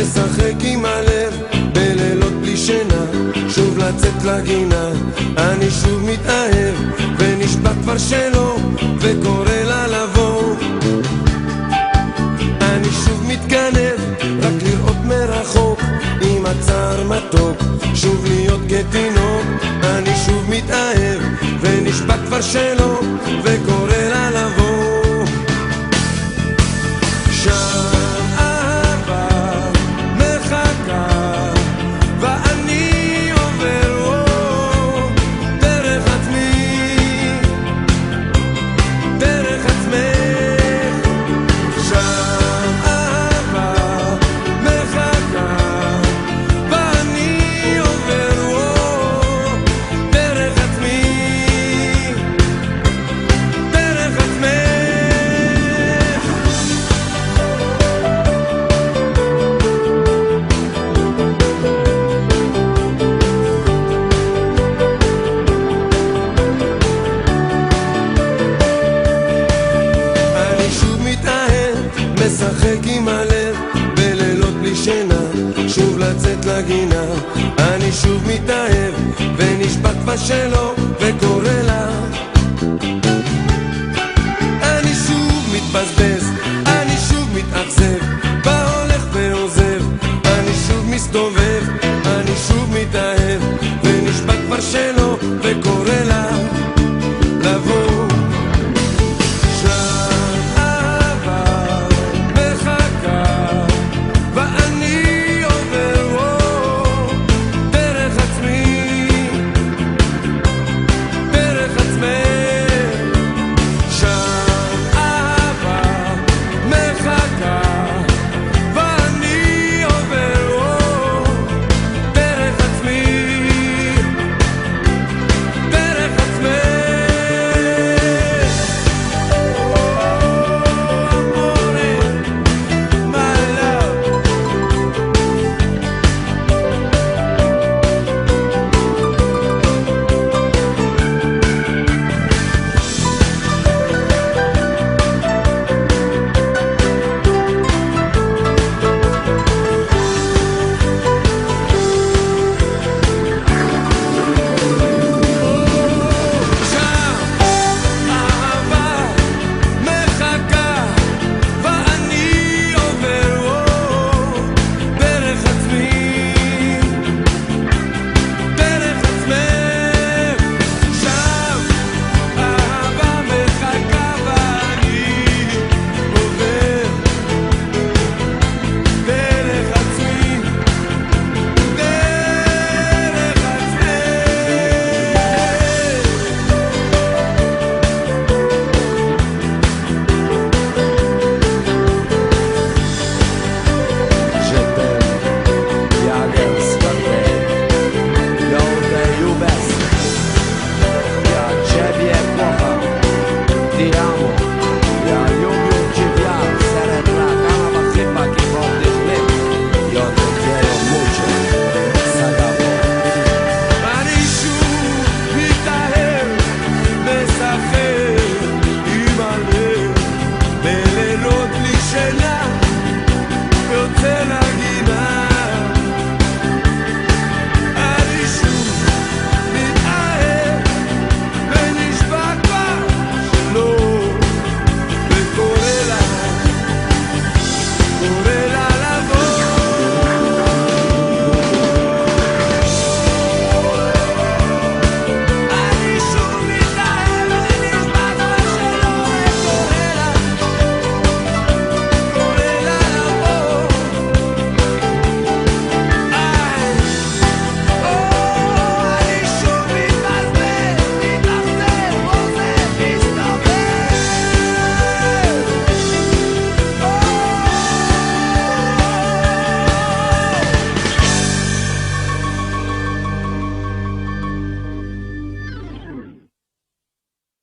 משחק עם הלב בלילות בלי שינה, שוב לצאת לגינה. אני שוב מתאהב ונשבע כבר שלא, וקורא לה לבוא. אני שוב מתגנב רק לראות מרחוק, עם הצער מתוק שוב להיות כתינוק. אני שוב מתאהב ונשבע כבר שלא, וקורא לה לבוא. שם משחק עם הלב בלילות בלי שינה, שוב לצאת לגינה. אני שוב מתאהב ונשבע כבר שלא, וקורא לה. אני שוב מתבזבז, אני שוב מתאכזב,